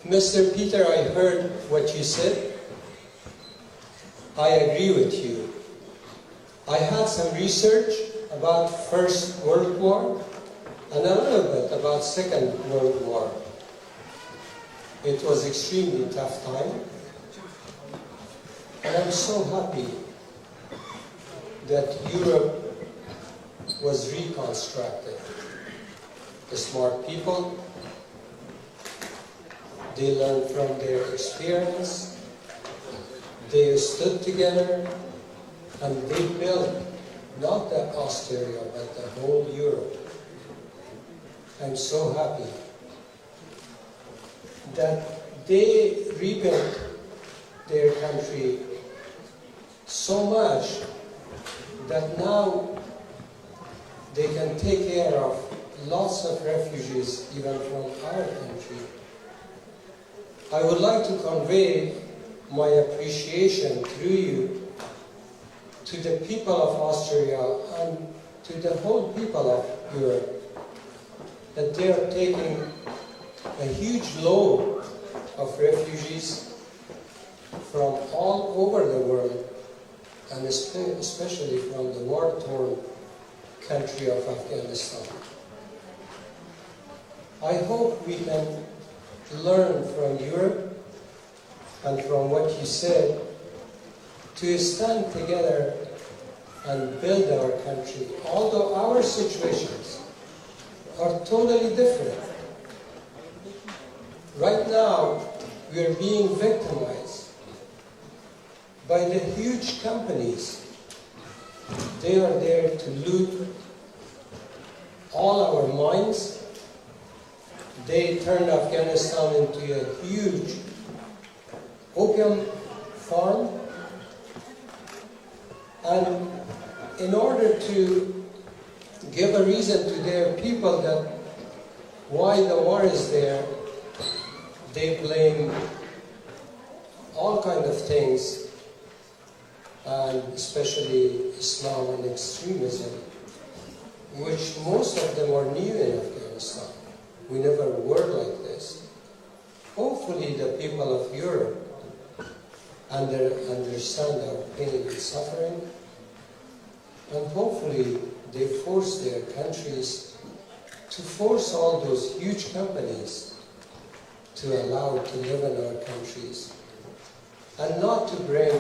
Mr. Peter, I heard what you said. I agree with you. I had some research about First World War and a little bit about Second World War. It was extremely tough time. And I'm so happy that Europe was reconstructed. The smart people, they learned from their experience, they stood together, and they built not the Austria, but the whole Europe. I'm so happy that they rebuilt their country so much that now they can take care of lots of refugees even from our country. I would like to convey my appreciation through you to the people of Austria and to the whole people of Europe, that they are taking a huge load of refugees from all over the world, and especially from the war-torn country of Afghanistan. I hope we can learn from Europe and from what you said to stand together and build our country, although our situations are totally different. Right now, we are being victimized by the huge companies. They are there to loot all our mines. They turned Afghanistan into a huge opium farm. And in order to give a reason to their people that why the war is there, they blame all kinds of things, and especially Islam and extremism, which most of them are new in Afghanistan. We never were like this. Hopefully the people of Europe understand our pain and suffering, and hopefully they force their countries to force all those huge companies to allow to live in our countries, and not to bring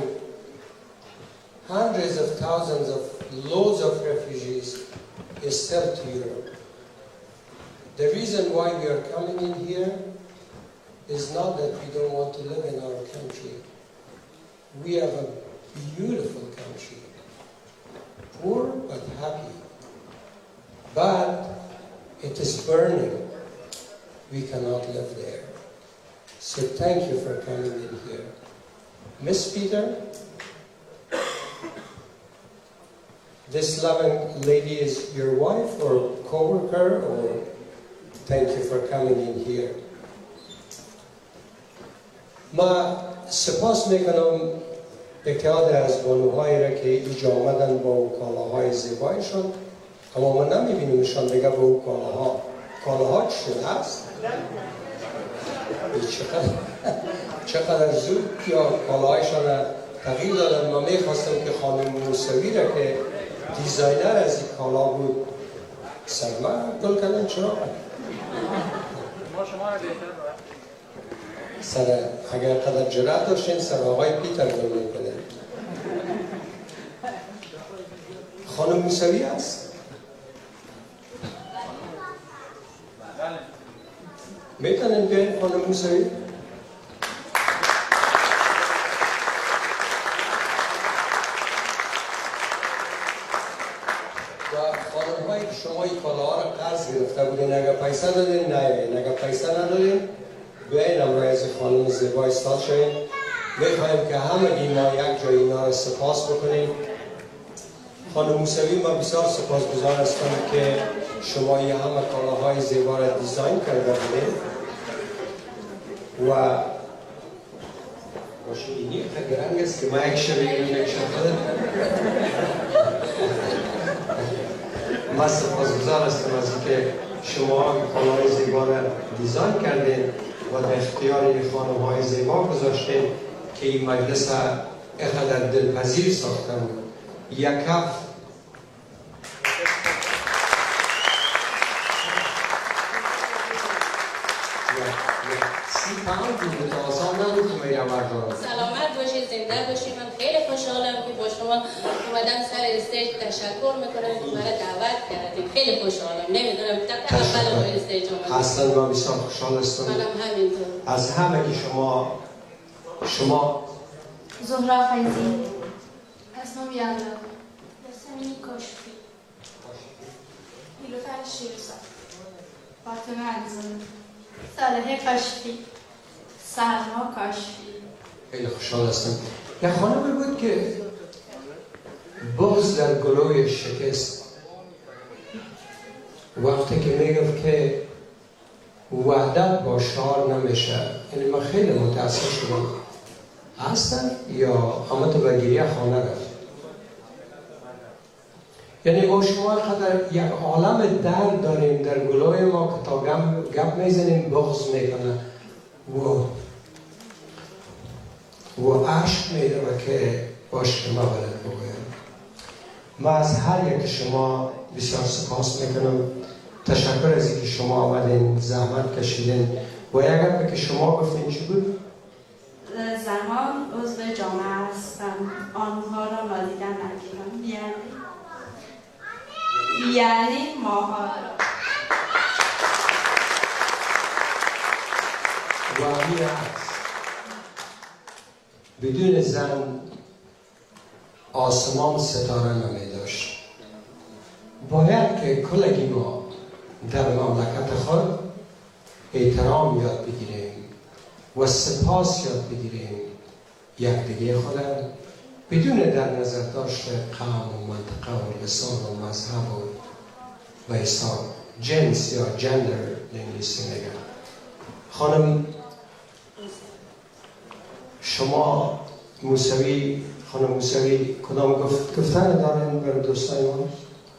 hundreds of thousands of loads of refugees still to Europe. The reason why we are coming in here is not that we don't want to live in our country. We have a beautiful country, poor but happy. But it is burning. We cannot live there. So thank you for coming in here. Miss Peter, this loving lady is your wife or co-worker, or thank you for coming in here. ما سپاس میکنم اتحاد از بانوهایی را که اینجا آمدن با کالاهای زیبایشان، اما ما نمیبینیمشان دیگه با اون کالاها چی شده هست؟ چقدر زود یا کالاهایشان را تغییر دادن. ما میخواستم که خانم موسوی را که دیزاینر از این کالا بود سرما گل کردن. چرا؟ ما شما را سر اگر قدر جرأت داشتین سر آقای پیتر گل میکنه. خانم موسوی هست؟ میتونین بیاین خانم موسوی؟ شما این کالاها را قرض گرفته بودین، اگر پیسه دادین نه، اگر پیسه ندادین بیاین امروی از خانم زیبا استاد شوین. میخواهیم که همگی ما یک جای اینا را سپاس بکنیم. خانم موسوی، ما بسیار سپاسگزار هستم که شما یه همه کالاهای زیبا را دیزاین کرده بودین و باشه اینی خیلی است که ما یک شبیه این یک شبه من سپاسگزار هستم از اینکه شما کالاهای زیبا را دیزاین کردین و در اختیار خانم‌های زیبا گذاشتیم که این مجلس اقدر دلپذیر ساختن. یک کف سلامت باشید، زنده باشید. من خیلی خوشحالم که با شما اومدم سر استیج. تشکر میکنم که مرا دعوت کردید. خیلی خوشحالم. نمیدونم تا اول روی استیج اومدم. اصلا ما بسیار خوشحال هستم. منم همینطور. از همه که شما زهرا فیضی، اسمم ویانا، اسمی کاشفی، نیلوفر شیرزاد، فاطمه علیزاده، صالحه کاشفی، سلما کاشفی. خیلی خوشحال هستم. یک خانمی بود که بغض در گلوی شکست، وقتی که میگفت که وحدت با شعار نمیشه. یعنی من خیلی متاسف شدم. هستن یا همه تو بگیری خانه رفت. یعنی با شما قدر یک عالم درد داریم در گلوی ما که تا گپ میزنیم بغض میکنه و عشق میده و که باش که ما بلد بگویم. من از هر یک شما بسیار سپاس میکنم. تشکر از اینکه شما آمدین، زحمت کشیدین. و اگر که شما گفتین چی بود؟ زمان عضو جامعه هستم، آنها را نادیده نگیرم، یعنی ماها را. واقعی است. بدون زن آسمان ستاره نمی داشت. باید که کلگی ما در مملکت خود احترام یاد بگیریم و سپاس یاد بگیریم یکدیگر خود بدون در نظر داشت قوم و منطقه و لسان و مذهب و حساب جنس یا جندر انگلیسی میگن. خانم شما موسوی، خانم موسوی کدام گفتن دارین برای دوستای ما؟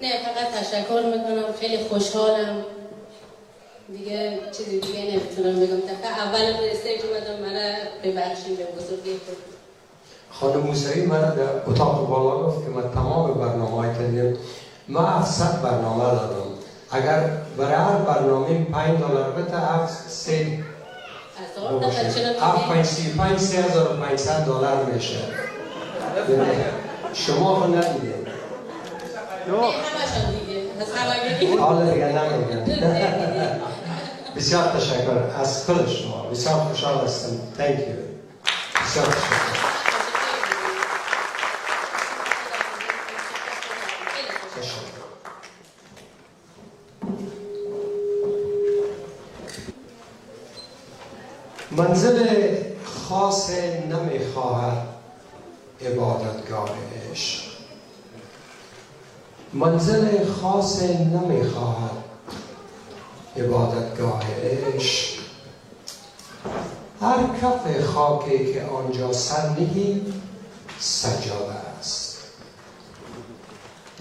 نه، فقط تشکر میکنم. خیلی خوشحالم. دیگه چیزی دیگه نمیتونم بگم. دفعه اول روی استیج اومدم، منو ببخشید به بزرگی خود. خانم موسوی من در اتاق بالا گفت که من تمام برنامه‌های کردیم. من 700 برنامه دارم. اگر برای هر برنامه $5 بده، 3500 دلار میشه. شما خود ندیدید. نه همشون دیگه. از همه حالا دیگه نمیگم. بسیار تشکر از کل شما. بسیار خوشحال هستم. Thank you. بسیار تشکر. منزل خاص نمیخواهد عبادتگاه عشق. منزل خاص نمیخواهد عبادتگاه عشق. هر کف خاکی که آنجا سر نهی سجاده است.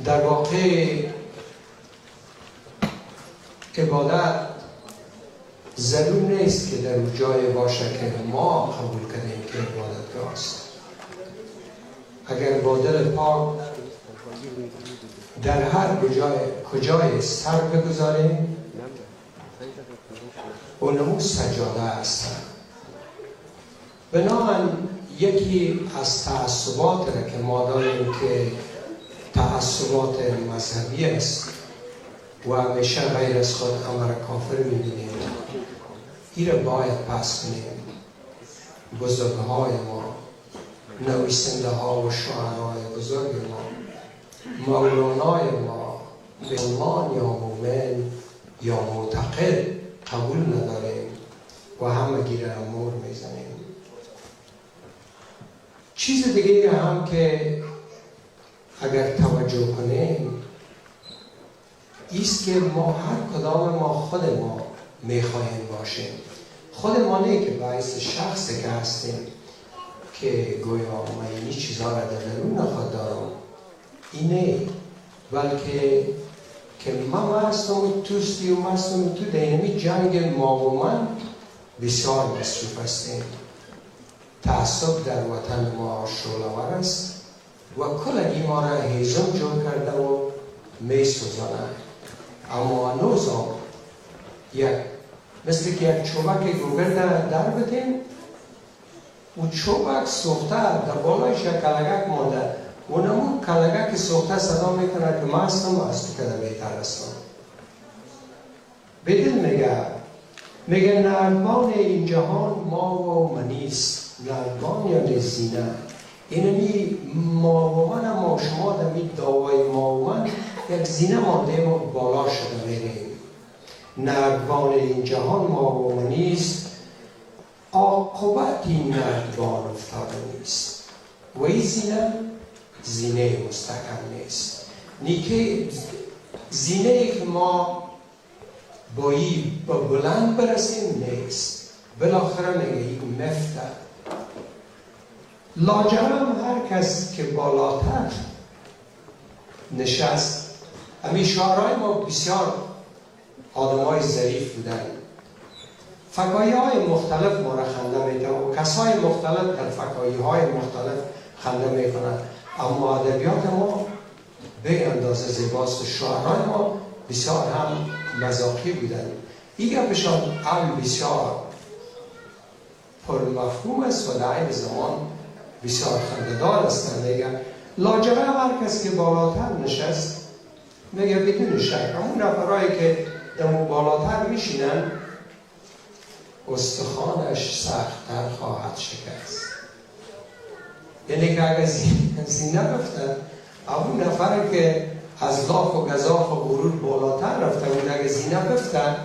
در واقع عبادت ضرور نیست که در اون جای باشه که ما قبول کنیم که عبادتگاه است. اگر با دل پاک در هر کجای سر بگذاریم، اونمو سجاده است. بنابراین یکی از تعصبات را که ما داریم که تعصبات مذهبی است و همیشه غیر از خود امر کافر می‌بینیم، این را باید پس کنیم. بزرگهای ما، نویسنده ها و شاعرای بزرگ ما، مولانای ما به عنوان یا مومن یا معتقد قبول نداریم و همه گیر امور میزنیم. چیز دیگه هم که اگر توجه کنیم ایست که ما هر کدام ما خود ما میخواهیم باشیم. خود ما نه که باعث شخصی که هستیم که گویا من اینی چیزها را در درون خود دارم، اینه، بلکه که من هستم و توستی و هستم تو دینمی جنگ ما و من بسیار مصروف هستیم. تعصب در وطن ما شعله‌ور است و کلگی ما را هیزم جمع کرده و می سوزانه. اما هنوزم مثل که یک چوبک گوگرد در بدیم و چوبک سوخته در بالایش یک کلگک مانده. اونمون کلگک سوخته صدا میکنه که ما هستم و از تو کده بهتر هستم. بدل میگه نردبان این جهان ما و منیست. نردبان یعنی زینه. اینمی ما و من ما شما دمی دعوای ما و من یک زینه مانده و بالا شده میریم. نردبان این جهان ما و منیست. عاقبت این نردبان افتاده نیست و این زینه مستحکم نیست. نیکه زینه که ما بایی با بلند برسیم نیست. بالاخره میگه این مفته. لاجرم هر کس که بالاتر نشست. امی شعرهای ما بسیار آدم های ظریف بودن. فکایی های مختلف ما را خنده میده و کسای مختلف در فکایی های مختلف خنده میکنند. اما ادبیات ما به اندازه زیباست. شعرهای ما بسیار هم مذاقی بودن. این گپشان هم بسیار پرمفهوم است و در این زمان بسیار خنده‌دار هستند. میگن لاجرم هر کس که بالاتر نشست، میگه بدون شک همون نفرهایی که دمو بالاتر میشینن استخوانش سخت‌تر خواهد شکست. یعنی که اگر زینه رفتن اون نفر که از لاف و گزاف و غرور بالاتر رفته بود اگر زینه بفتن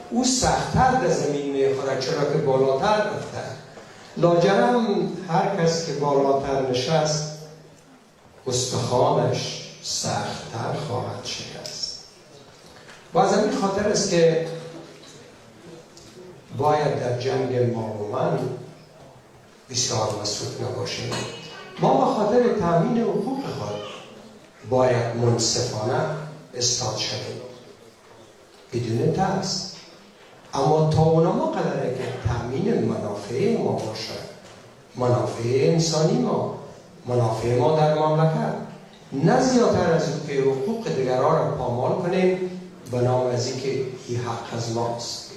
او سخت‌تر در زمین میخوره چرا که بالاتر رفته. لاجرم هر کس که بالاتر نشست استخوانش سخت‌تر خواهد شکست. و از همین خاطر است که باید در جنگ ما و من بسیار مصروف نباشیم. ما به خاطر تامین حقوق خود باید منصفانه استاد شویم بدون ترس. اما تا اونما قدره که تامین منافع ما باشد، منافع انسانی ما، منافع ما در مملکت، نه زیادتر از اون که حقوق دیگران را پامال کنیم به نام از اینکه این حق از ماست.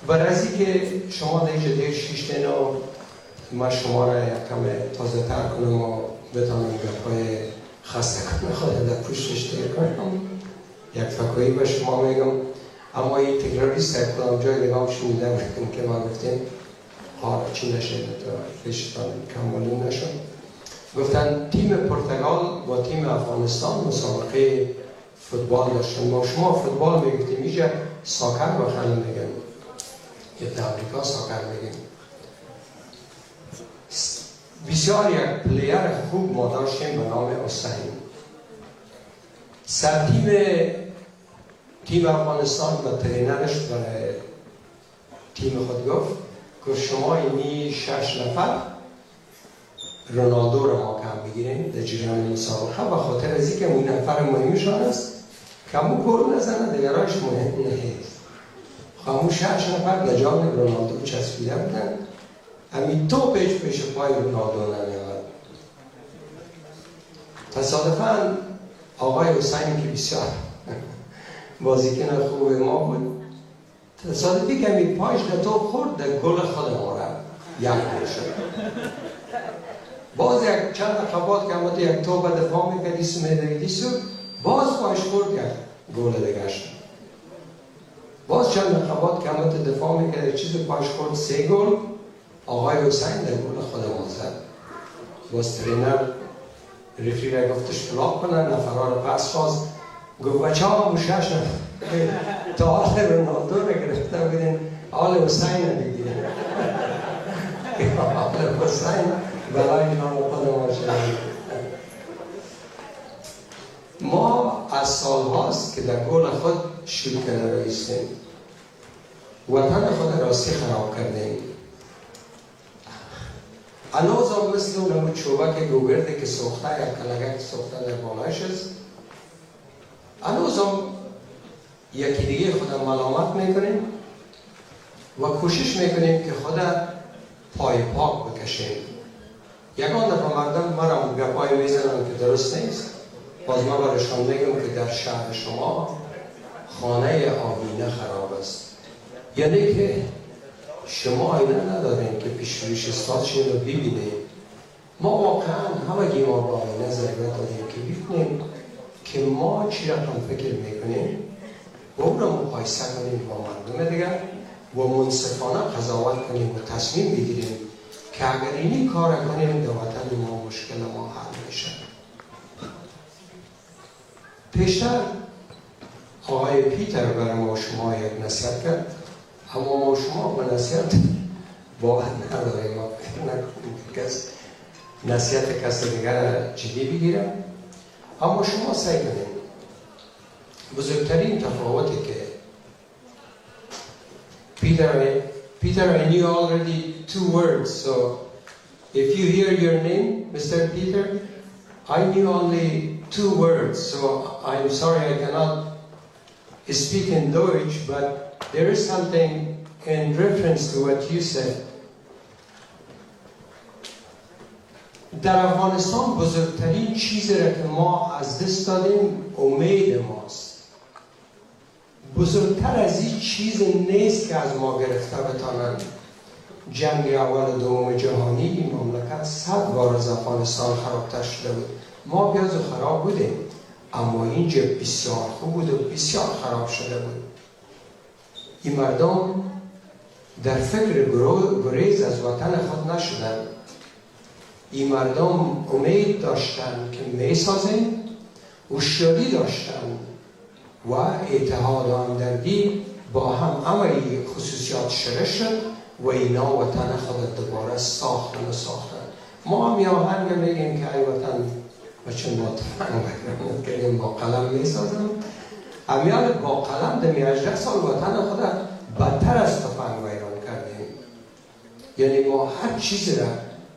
برای که شما در اینجا دیگه 6 دینا ما شما را یک کم تازه تر کنم و بتانم گپای خسته کنم خواهد در پوشتش دیر کنم. یک فکایی به شما میگم اما این تکراریست در کدام جای نگاه شنیده بودیم که ما گفتیم حالا چی نشد تا فشتان کمالون نشد. گفتن تیم پرتغال با تیم افغانستان مسابقه فوتبال داشتن. ما شما فوتبال میگفتیم اینجا ساکر بخیلی میگن یا در امریکا ساکر میگیم. بسیار یک پلیر خوب ما داشتیم به نام حسین. سر تیم افغانستان و ترینرش برای تیم خود گفت شما اینی 6 نفر رونالدو را ما کم بگیریم در جریان مسابقه به خاطر از اینکه اون نفر مهمشان است که همون گل نزنه دیگرانش مهم نیست. همون 6 نفر در جان رونالدو چسبیده بودن. همین تو پیش پای رونالدو نمیاد. تصادفاً آقای حسین که بسیار بازیکن خوب ما بود تصادفی که همین پایش در تو خورد در گل خود ما را یک گل شد. باز یک چند خبات که همه یک تو به دفاع میکردیس و میدویدیس باز پایش خورد کرد گل دیگه شد. باز چند خبات که همه دفاع میکرد چیز پایش خورد 3 گل. آقای حسین در گل خود ما زد. باز ترینر رفری را گفتش فلاق کنن نفرها را پس خواست گفت بچه ها همون 6 نفر تا آل رونالدو را گرفته بودین آل حسین را بگیرن آل حسین بلای نام خود ما شدیم. ما از سال هاست که در گل خود شروع کنه رایستیم. وطن خود راستی خراب کردیم. هنوز هم مثل اون چوبک گوگرده که سوخته یا کلگک سوخته در بالایش است. هنوز هم یکی دیگه خود ملامت میکنیم و کوشش میکنیم که خود پای پاک بکشیم. یکان دفعه مردم مرا گپایی میزنن که درست نیست. باز ما برایشان میگم که در شهر شما خانه آینه خراب است. یعنی که شما آینه ندارین که پیش رویش استادشین رو ببینید. ما واقعا همگی ما با آینه ضرورت داریم که ببینیم که ما چی رقم فکر میکنیم و اون رو مقایسه کنیم با مردم دیگر و منصفانه قضاوت کنیم و تصمیم بگیریم که اگر اینی کار کنیم در وطن ما مشکل ما حل میشه. پیشتر آقای پیتر برای ما شما یک نصیحت کرد، اما ما شما به نصیحت باور نداریم. ما فکر نکنیم که نصیحت کس دیگر جدی بگیرم. اما شما سعی کنید بزرگترین تفاوتی که Peter, I knew already 2 words, so if you hear your name, Mr. Peter, I knew only 2 words, so I'm sorry I cannot speak in Deutsch, but there is something in reference to what you said. در افغانستان بزرگترین چیزی را که ما از دست دادیم امید ماست. بزرگتر از این چیز نیست که از ما گرفته بتانند. جنگ اول و دوم جهانی مملکت 100 بار از افغانستان خرابتر شده بود. ما بیاز و خراب بودیم، اما اینجا بسیار خوب بود و بسیار خراب شده بود. این مردم در فکر گریز از وطن خود نشدند. این مردم امید داشتند که میسازند، هوشیاری داشتند و اتحاد و همدردی با هم همه خصوصیات شرح شد و اینا وطن خود دوباره ساختن. ما هم آهنگ میگیم که ای وطن و چون با تفنگ بگیم با قلم میسازم. همیان با قلم دمی 18 سال وطن خود بدتر از تفنگ ویران کردیم. یعنی ما هر چیزی را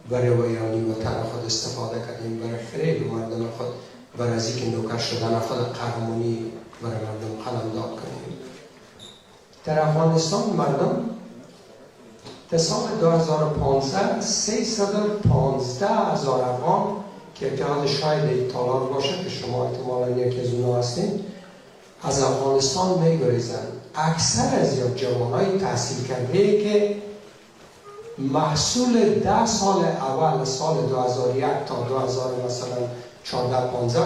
برای ویرانی وطن خود استفاده کردیم، برای فریب مردم خود، برای از اینکه نوکر شدن خود قهرمانی برای مردم قلمداد کنیم. در افغانستان مردم در سال 2015 315,000 افغان که اتحاد شاید تالار باشه که شما احتمالاً یکی از اونها هستین، از افغانستان میگریزند. اکثر از یا جوانای تحصیل کرده که محصول 10 سال اول سال 2001 تا 2000 مثلا 14-15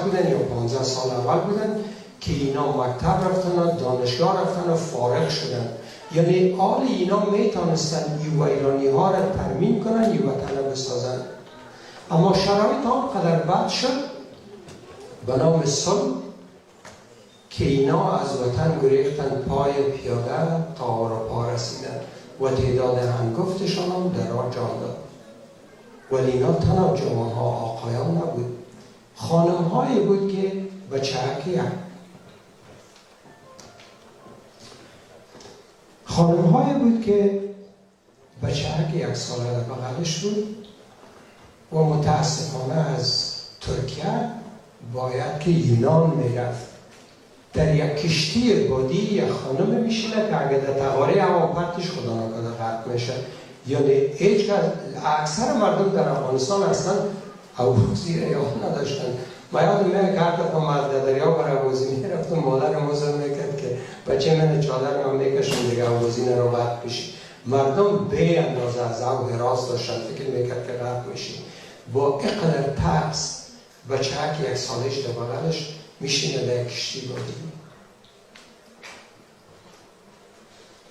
بودن یا 15 سال اول بودن که اینا مکتب رفتن، دانشگاه رفتن و فارغ شدن. یعنی آل اینا میتونستن این ویرانی ها را ترمیم کنن، این وطن بسازن. اما شرایط آنقدر بد شد به نام صلح که اینا از وطن گریختن، پای پیاده تا اروپا رسیدن و تعداد هنگفتشان هم در راه جان داد. ولی اینا تنها جوان ها آقایان نبود، خانم هایی بود که بچه‌ک 1 ساله در بغلش بود و متاسفانه از ترکیه باید که یونان میرفت. در یک کشتی بادی یک خانم میشینه که اگر در تغاره هوا پرتش خدا نکنه غرق میشه. یعنی اکثر مردم در افغانستان اصلا حوضی یا نداشتن. ما یادم میاد که هر دفعه مرد در دریا برای حوضی میرفتم، مادر موزه میکرد که بچه من چادر هم میکشم دیگه حوضی نرو غرق بشی. مردم به اندازه از او حراس داشتن، فکر میکرد که غرق میشی. با اینقدر ترس بچه‌ک 1 سالش در بغلش میشینه در کشتی بادی.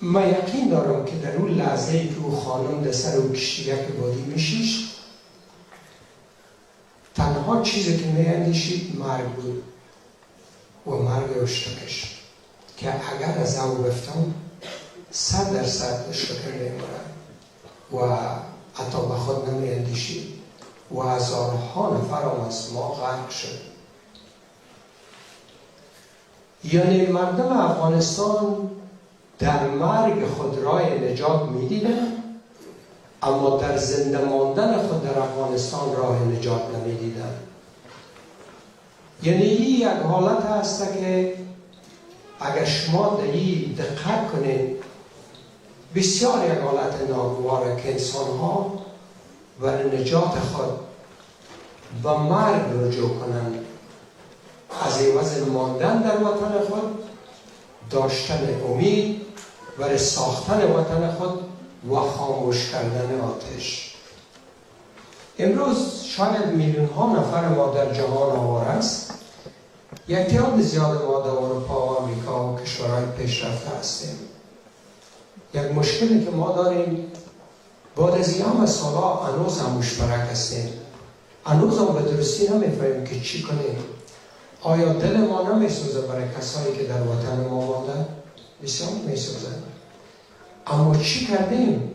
من یقین دارم که در اون لحظه ای که او خانم در سر اون کشتیک بادی میشیش، تنها چیزی که میاندیشید مرگ بود و مرگ اشتکش که اگر از او بفتم 100% اشتکر میمارد و حتی به خود نمیاندیشید و هزارها نفر هم از ما غرق شد. یعنی مردم افغانستان در مرگ خود راه نجات میدیدن، اما در زنده ماندن خود در افغانستان راه نجات نمیدیدن. یعنی این یک حالت هست که اگر شما در این دقت کنید بسیار یک حالت ناگواره که انسان‌ها برای نجات خود و مرگ رجوع کنند از عوض ماندن در وطن خود، داشتن امید برای ساختن وطن خود و خاموش کردن آتش. امروز شاید میلیون ها نفر ما در جهان آواره است. یک تعداد زیاد ما در اروپا و آمریکا و کشورهای پیشرفته هستیم. یک مشکلی که ما داریم بعد از این همه سالها هنوز هم مشترک هستیم. هنوز هم به درستی نمیفهمیم که چی کنیم. آیا دل ما نمیسوزه برای کسایی که در وطن ما مانده؟ بسیار میسوزه. اما چی کردیم؟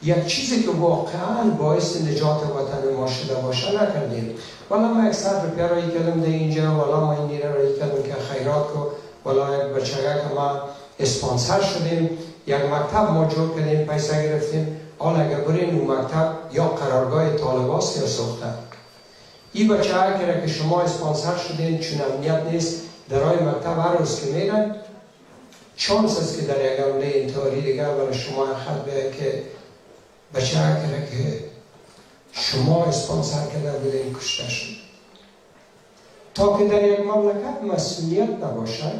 یک چیزی که واقعا باعث نجات وطن ما شده باشه نکردیم. والا ما 100 روپیه رایی کردم در اینجا، والا ما این نیره رایی کردم که خیرات کو، والا یک بچگه که ما اسپانسر شدیم، یک مکتب ما جور کردیم، پیسه گرفتیم. حالا اگر برین اون مکتب یا قرارگاه طالباست یا سوخته. این بچه ها که شما اسپانسر شدین چون امنیت نیست درای مکتب هر روز که میرن، چانس است که در یک حمله انتحاری دیگر برای شما خط بیاید که بچه ها که شما اسپانسر کرده بودین کشته شد. تا که در یک مملکت مسئولیت نباشد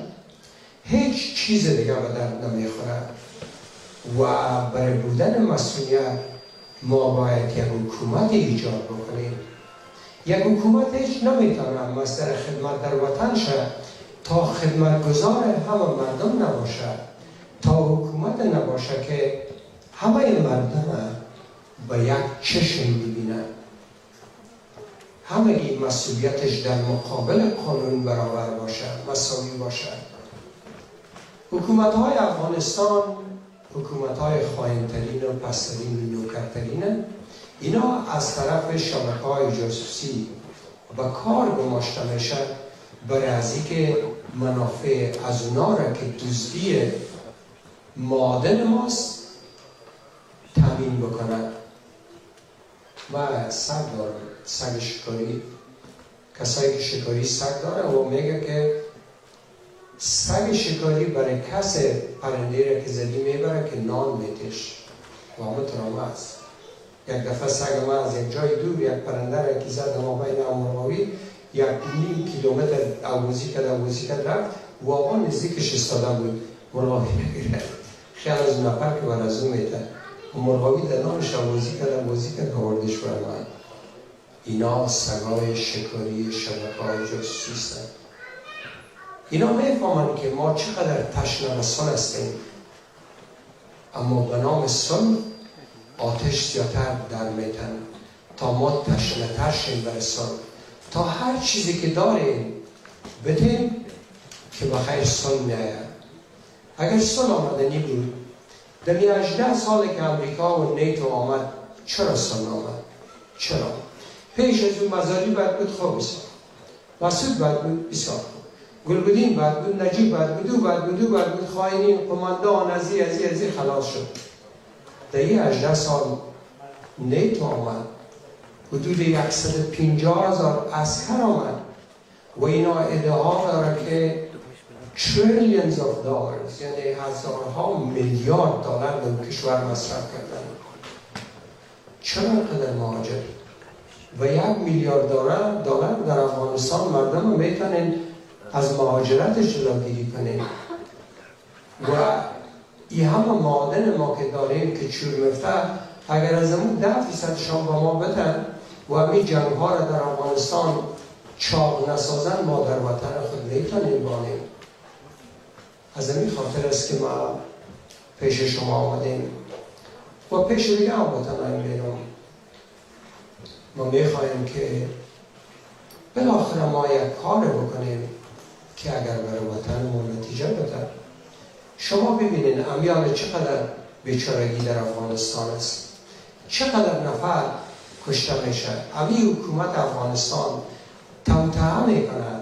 هیچ چیز دیگر به درد نمیخوره و برای بودن مسئولیت ما باید یک حکومت ایجاد بکنیم. یک حکومت هیچ نمیتونه مصدر خدمت در وطن شد تا خدمتگزار همه مردم نباشه، تا حکومت نباشه که همه مردم به یک چشم ببینن، همگی مسئولیتش در مقابل قانون برابر باشه، مساوی باشه. حکومت‌های افغانستان حکومت‌های خائن‌ترین و پست‌ترین و نوکرترین، اینا از طرف شبکه‌های جاسوسی و کار گماشته میشه برای از اینکه منافع از اونا را که دزدی معادن ماست تامین بکنن. و سگ دارم، سگ شکاری. کسایی که شکاری سگ داره و میگه که سگ شکاری برای کس پرنده را که زدی میبره که نان میتش و همه ترامه است. یک دفعه سگ ما از یک جای دور یک پرنده را که زد ما بین مرغاوی 1.5 کیلومتر آوازی کرد رفت، واقعا نزدیکش استاده بود، مرغاوی نگرفت. خیال از اون نفر که برازو میده مرغاوی دلانش آوازی کرد آوردش برمان. اینا سگای شکاری شبکه‌های جاسوسی هستند. اینا میفهمند که ما چقدر تشنه رسان هستیم، اما به نام صلح آتش زیادتر در میتن تا ما تشنه تر شیم برای صلح، تا هر چیزی که داریم بدیم که بخیر صلح نیاید. اگر صلح آمدنی بود در 18 سال که امریکا و نیتو آمد چرا صلح آمد؟ چرا؟ پیش از اون مزاری باید بود، خوب بسیار مسعود باید بود، بسیار گلبدین باید بود، نجیب باید بود، خائنین قماندان ازی خلاص شد. در این 18 سال نیتو آمد، حدود 150,000 عسکر آمد و اینا ادعا داره که trillions of dollars یعنی هزارها میلیارد دلار در کشور مصرف کردن. چرا اینقدر مهاجر؟ و 1 میلیارد دلار در افغانستان مردم میتونن از مهاجرتش جلوگیری کنن و این همه معادن ما که داریم که چور مفته، اگر از همون 10% شان با ما بدن و همین جنگ ها را در افغانستان چاق نسازن، ما در وطن خود میتونیم بانیم. از همین خاطر است که ما پیش شما آمدیم و پیش دیگه هم وطن میرم. ما میخواهیم که بالاخره ما یک کار بکنیم که اگر برای وطن ما نتیجه بده. شما ببینید امیال چقدر بیچارگی در افغانستان است، چقدر نفر کشته میشه. امی حکومت افغانستان توطئه میکنه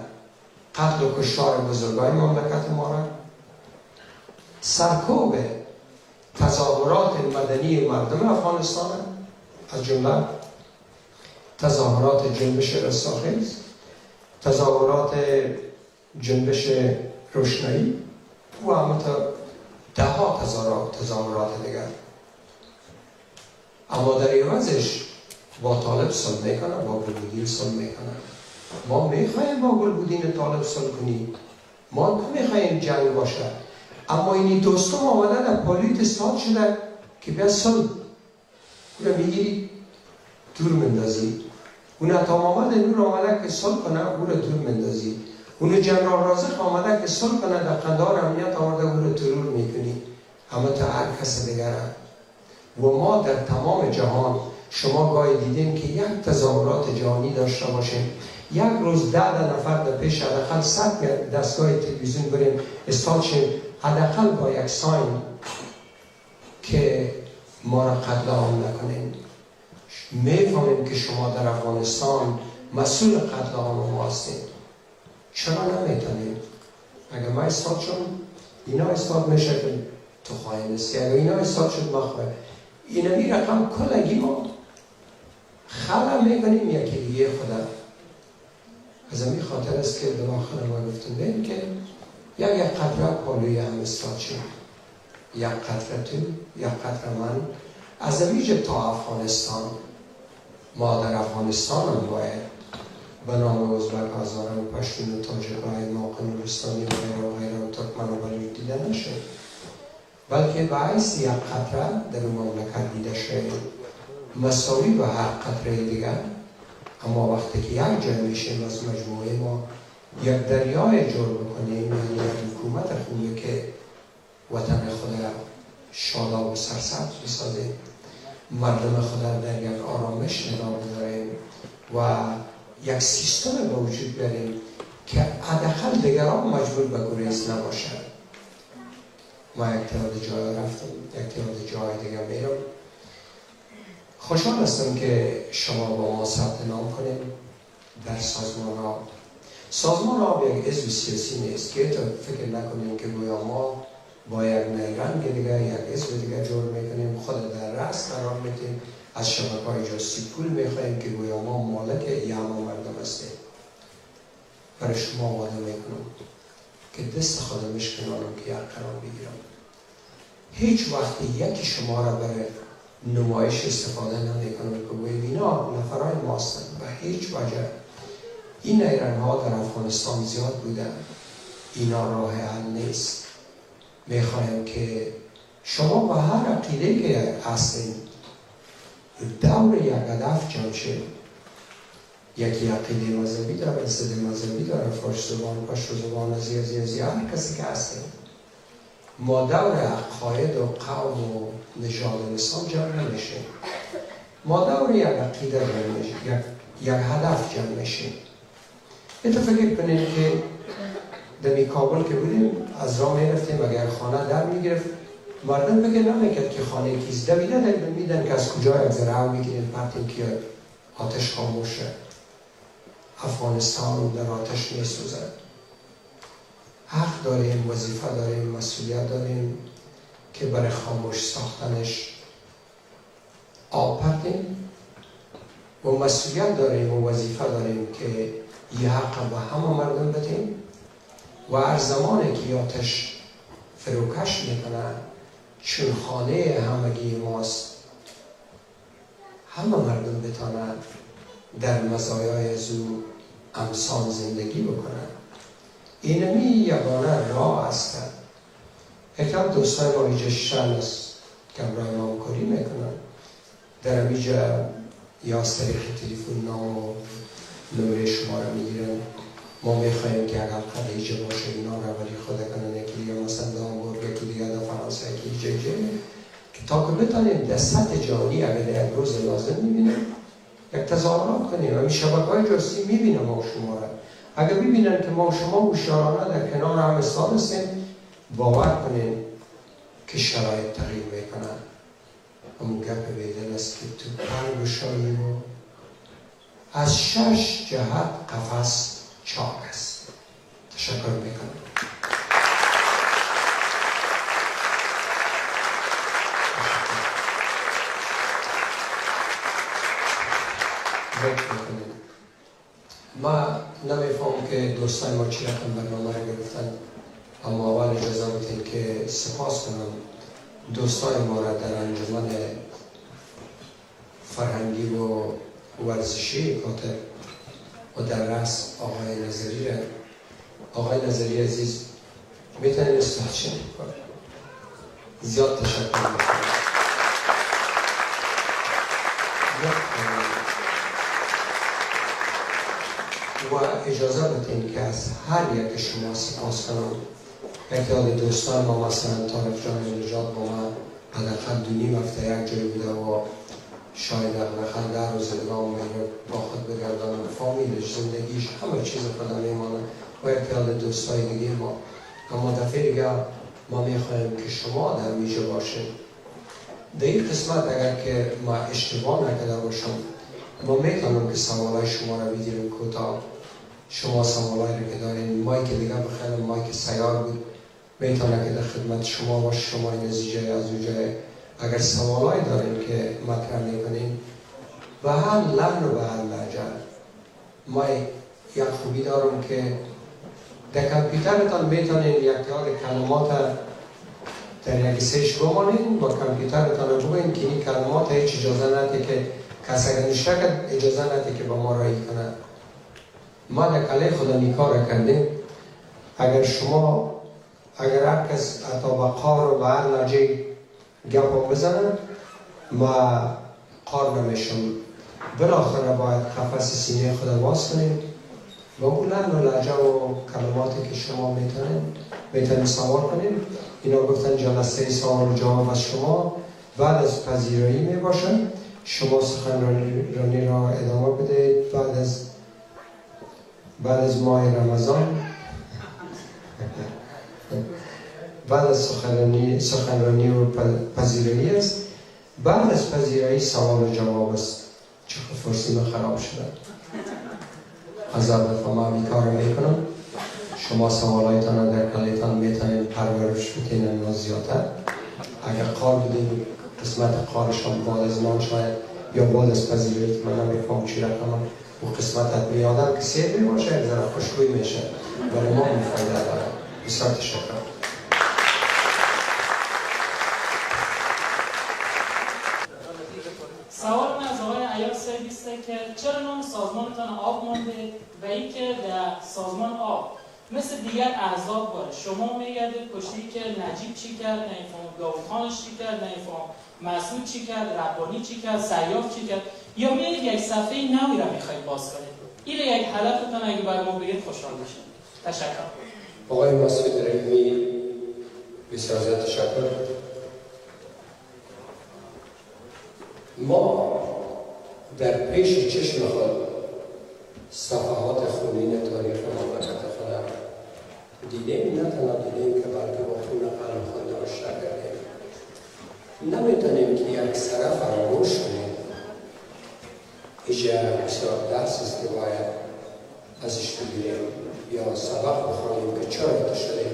قتل و کشتار بزرگای مملکت ما را، سرکوب تظاهرات مدنی مردم افغانستان، از جمله تظاهرات جنبش رستاخیز، تظاهرات جنبش روشنایی و همونطور ده ها تظاهرات دیگر. اما در عوضش با طالب صلح میکنه، با گلبودین صلح میکنه. ما میخوایم با گلبودین طالب صلح کنیم، ما میخوایم جنگ باشه، اما اینی دوستان آمده در پالیت استاد شده که بیا صلح اون میگیری دور مندازی، اون عطا محمد نور آمده که صلح کنه او رو دور مندازی، اون جنرال رازق آمده که صلح کنه در قندهار امنیت آمده او رو ترور میکنی، همه تا هر کس دیگر. و ما در تمام جهان شما گاهی دیدیم که یک تظاهرات جهانی داشته باشیم، یک روز 10 نفر در پیش حداقل 100 دستگاه تلویزیون بریم استاد شیم، حداقل با یک ساین که ما را قتل عام نکنیم. میفهمیم که شما در افغانستان مسئول قتل عام ما هستید. چرا نمیتونیم؟ اگر ما استاد شد اینا استاد میشه که تو خواهی نستی، اگر اینا استاد شد ما خواهی اینمی رقم کلگی ما خلق میکنیم یکی دیگه خدا. از همین خاطر است که دواخل ما گفتم بیم که یک قطره پالوی هم استاد شد، یک قطره تو، یک قطره من. از همیشه تا افغانستان، ما در افغانستان هم باید به نام ازبک، هزاره و پشتون و تاجقای موقع نورستانی و غیره و غیره و ترکمن و بلوچ دیده نشه، بلکه باعث یک قطره در مملکت دیده شد مساوی به هر قطره دیگر. اما وقتی که یک جای میشیم از مجموعه ما یک دریای جور بکنیم، یعنی یک حکومت خوبه که وطن خود شاداب و سرسبز بسازیم، مردم خود در یک آرامش نگاه بداریم و یک سیستم به وجود بیاریم که حداقل دیگران مجبور به گریز نباشد. ما یک تعداد جای رفتم، یک تعداد جای دیگر میرم. خوشحال هستم که شما با ما ثبت نام کنیم در سازمان آب. سازمان آب یک عضو سیاسی نیست که فکر نکنیم که گویا ما با یک رنگ دیگر یک عضو دیگر جور میکنیم، خود در رأس قرار میدیم، از شبکه‌های جاسوسی پول میخوایم که گویا ما مالک یاما مردم هستیم. برای شما وعده میکنم که دست خود میشکنم که یک قرار بگیرم. هیچ وقتی یکی شما را برای نمایش استفاده نمیکنم که گویا اینا نفرای ما هستند. و هیچ وجه این نیرنگ‌ها در افغانستان زیاد بودن، اینا راه حل نیست. میخوایم که شما با هر عقیده که هستین دور یک هدف جمع شد. یکی عقیده مذهبی داره، استد مذهبی داره، فارس زبان، پشتو زبان، از هر کسی که هستیم ما دور عقاید و قوم و نژاد انسان جمع نمیشیم. ما دور یک عقیده جمع میشیم، یک هدف جمع میشیم. فکر کنیم که در کابل که بودیم از راه میرفتیم، اگر خانه در میگرفت مردم بگه نمیکرد که خانه کیست، دویده میدن که از کجا یک ذره میگیریم پرتیم که آتش خاموشه. افغانستان در آتش میسوزد. حق داریم، وظیفه داریم، مسئولیت داریم که برای خاموش ساختنش آب پرتیم و مسئولیت داریم و وظیفه داریم که یه حق به همه مردم بدیم و هر زمانی که آتش فروکش میکنه چون خانه همگی ماست، همه مردم بتانند در مزایای زو امسان زندگی بکنند. اینمی یگانه راه هستند. اکرام دوستای ما اینجا شن است که برای ما همکاری میکنند. در اینجا یا از طریق تلفن نام و نمره شما را میگیرن. ما میخواییم که اگر قد ایجا باشه اینا را ولی خود کنن، یکی دیگه مثلا در هامبورگ، یکی دیگه در فرانسه، یکی ایجا که تا که بتانیم در سطح جهانی اگر در یک روز لازم میبینیم یک تظاهرات کنیم. همین شبکه‌های جاسوسی میبینم ما شما را، اگر ببینن که ما شما هوشیارانه در کنار هم استاد هستیم، باور کنیم که شرایط تغییر میکنن. همون گپ بیدل است که تو پر گشاییم و از 6 جهت قفس چاک است. تشکر میکنم. ما نمیفهم که دوستان ما چی رقم برنامه را گرفتن. اما اول اجازه بدید که سپاس کنم دوستان ما را در انجمن فرهنگی و ورزشی کاتب و در رأس آقای نظری را. آقای نظری عزیز میتونید استفاده کنید. زیاد تشکر میکنم. و اجازه بدین که از هر یک شما سپاس کنم. یکی از دوستان ما مثلا طارق جان نجات با من حداقل 2.5 هفته یک جای بوده و شاید حداقل 10 روز ادغام با خود بگردانم، فامیلش، زندگیش، همه چیز خودم میمانه و یکی از دوستای دیگه ما. اما دفعه دیگه ما میخوایم که شما در ویژه باشید. در این قسمت اگر که ما اشتباه نکرده باشم ما میتونم که سوالای شما را بگیریم کوتاه. شما سوالایی رو که دارین مایک دیگه بخیرم، مایک سیار بود میتونه که در خدمت شما باشه. شما این نتیجه از اونجای اگر سوالایی دارین که مطرح میکنین و هر لحن و به هر لهجه. ما یک خوبی دارم که در کامپیوترتان میتونین یک تعداد کلمات در یک سیش بمانین و کامپیوترتان رو بگوین که این کلمات هیچ اجازه نداره که کسی اگر نشته کرد اجازه نداره که با ما رایی کنه. ما در کله خدا این کار را کردیم. اگر هر کس حتی با قار و به هر لحجه گپ بزنن ما قار نمیشم. بالاخره باید قفس سینه خدا باز کنیم و اون لحن و لهجه و کلماتی که شما میتونید سوال کنیم. اینا گفتن جلسه سوال و جواب از شما بعد از پذیرایی میباشن. شما سخنرانی را ادامه بدهید بعد از ماه رمضان بعد از سخنرانی و پذیرایی است. بعد از پذیرایی سوال و جواب است. چه فرسی من خراب شده از اول ما این کار رو میکنم. شما سوالایتان رو در کلیتان میتونید پرورش بکنید و زیادتر. اگر قار بودید قسمت قارش هم بعد از من شاید یا بعد از پذیرایی که من نمیفهم چی رقمم و قسمت ادمی آدم که سیر میباشه یک ذره خوشبوی میشه برای ما میفایده داره. بسیار تشکر. سوال من از آقای عیار سید است که چرا نام سازمانتان آب مانده و اینکه در سازمان آب مثل دیگر احزاب باره شما میگردید پشتی که نجیب چی کرد، نمیفهم گاوخانش چی کرد، نمیفهم مسعود چی کرد، ربانی چی کرد، سیاف چی کرد، یا میگید یک صفحه نوی را میخواید باز کنید. این یک هدفتان اگه برای ما بگید خوشحال میشم. تشکر. آقای مسعود رحیمی بسیار زیاد تشکر. ما در پیش چشم خود صفحات خونین تاریخ مملکت خودم دیدیم، نه تنها دیدیم که بلکه با خون قلب خود آشنا کردیم. نمیتونیم که یک سره فراموش کنیم. اینجا بسیار درس است که باید ازش بگیریم یا سبق بخوانیم که چرا ایتا شدیم.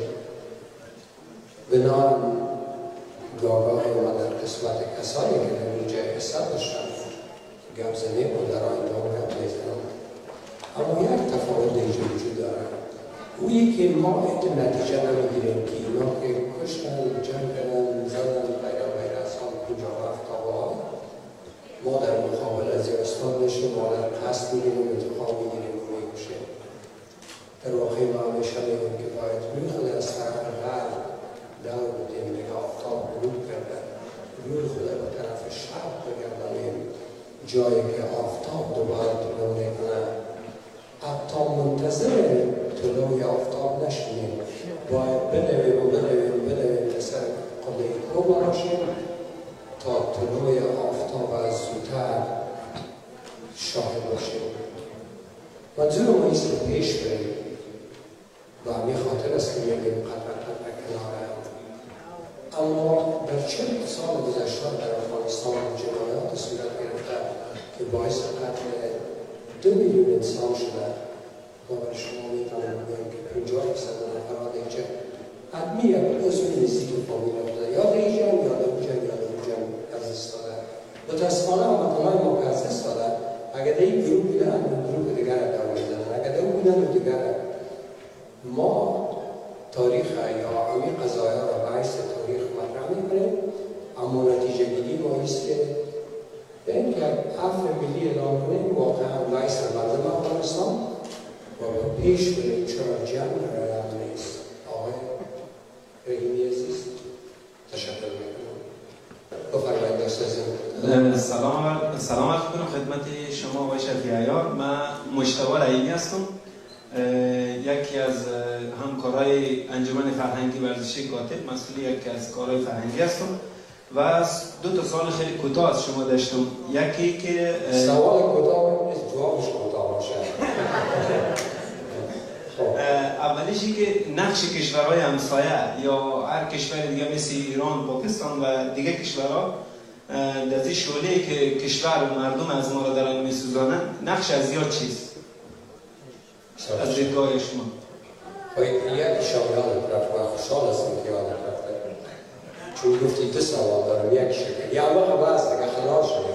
بنابراین گاهگاه ما در قسمت کسانی که در اینجا حساب داشتن گپ زنیم و در آینده هم گپ میزنم. اما یک تفاوت اینجا وجود داره. اویی که ما این نتیجه نمیگیریم که اینا که کشتن، جنگ کردن، زدن، غیره از هم کجا رفت ها. ما در مقابل از یک استاد نشیم، ما در قصد میگیریم، انتخاب میگیریم و میگوشیم. در واقع ما همیشه میگیم که باید روی خود از طرف غرب دور بودیم که آفتاب غروب کرده. روی خود به طرف شرق بگردانیم، جایی که آفتاب دوباره طلوع میکنه. حتی منتظر طلوع آفتاب نشونیم، باید بنویم لسر قله کوه باشیم تا طلوع آفتاب از زودتر شاهد باشیم. منظور ما ایست رو پیش بریم و همین خاطر است که میگیم قدر کناره. اما در 40 سال گذشته در افغانستان جنایات صورت گرفته که باعث قتل 2 میلیون انسان شده و برای شما میتونم بگویم که 50% افراد اینجا حتمی یک عضو نزدیک فامیل بوده، یا در این جنگ یا در اون جنگ یا در اون جنگ از دست داده. متاسفانه هموطنان ما که از دست داده اگر در این گروه بودن اون گروه دیگر را دعوی زدن، اگر در اون بودن اون دیگر. ما تاریخ یا تمامی قضایا را به حیث تاریخ مطرح میکنه، اما نتیجه گیری ما است که به اینکه عفو ملی اعلام کنیم واقعا به حیث مردم افغانستان و به پیش بریم، چرا جمع رایان نیست. آقای رحیمی عزیز تشکر میکنم. بفرمایید استاد. سلام عرض میکنم خدمت شما آقای شفیع عیار. من مجتبی رحیمی هستم، یکی از همکارای انجمن فرهنگی ورزشی کاتب، مسئول یکی از کارهای فرهنگی هستم و 2 سال خیلی کوتاه از شما داشتم. یکی که سوال کوتاه نیست، جوابش کوتاه باشه. اولیشی که نقش کشورهای همسایه یا هر کشور دیگه مثل ایران، پاکستان و دیگه کشورها در این شعله که کشور و مردم از ما را دارن میسوزانن، نقش از یاد چیست؟ از دیدگاه شما. یک شامل رفت و خوشحال هستم که یادم رفته، چون گفتی 2 سوال دارم، یک شکل یا اما خبر است دیگه خلاص شده.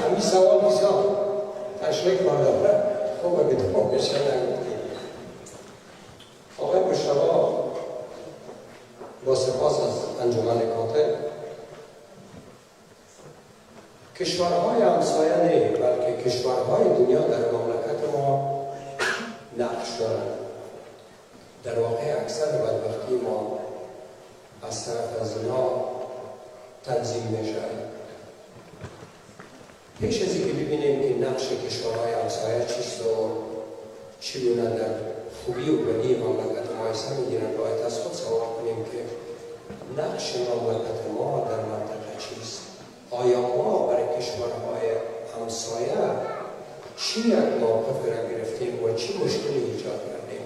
همین سوال بسیار تشریک کنم خوب اگه دوام بشه نگفتی. آقای مشتبه با سپاس از انجمن کاتب، کشورهای همسایه نه بلکه کشورهای دنیا در مملکت ما نقش دارند. در واقع اکثر بدبختی ما از طرف از اینا تنظیم میشه. پیش از اینکه ببینیم که نقش کشورهای همسایه چیست و چگونه در خوبی و بدی مملکت ما حصه میگیرند، باید از خود سوال کنیم که نقش مملکت ما در منطقه چیست؟ آیا ما برای کشورهای همسایه چی یک موقف را گرفتیم و چی مشکلی ایجاد کردیم؟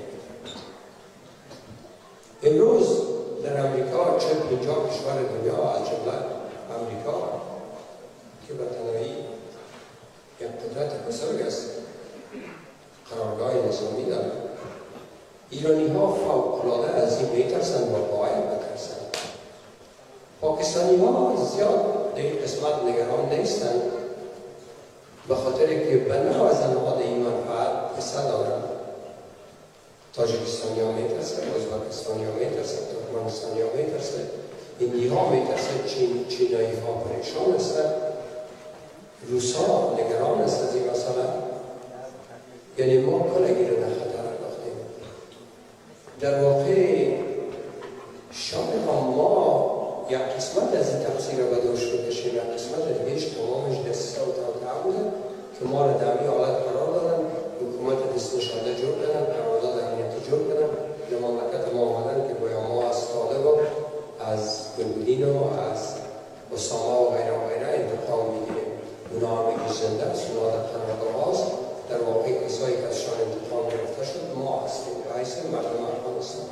امروز در امریکا 50 کشور دنیا از جمله امریکا که به تنهایی یک قدرت بزرگ است، قرارگاه نظامی دارد. ایرانی ها فوق‌العاده از این میترسند و باید بترسند. پاکستانی ها زیاد در این قسمت نگران نیستند، به خاطر که بنا از انواع این منفعت حصه دارند. تاجیکستانی ها میترسند، ازبکستانی ها میترسند، ترکمنستانی ها میترسند، هندی ها میترسند، چینایی ها پریشان هستند، روس ها نگران است از این مسئله. یعنی ما کلگی را در خطر انداختیم. در واقع شاید ما یک قسمت از این تقصیر را به دوش بکشیم، یک قسمت دیگهش تمامش دسته و توطئه بوده که ما را در این حالت قرار دادن، حکومت دست نشانده جور کردن، قرارداد امنیتی جور کردن، در مملکت ما آمدن که گویا ما از طالب و از بنبودین و از اسامه و غیره و غیره انتقام میگیریم. اونا همه زنده است، اونا در قرارگاه هاست. در واقع کسایی که ازشان انتقام گرفته شد ما هستیم به حیث مردم افغانستان.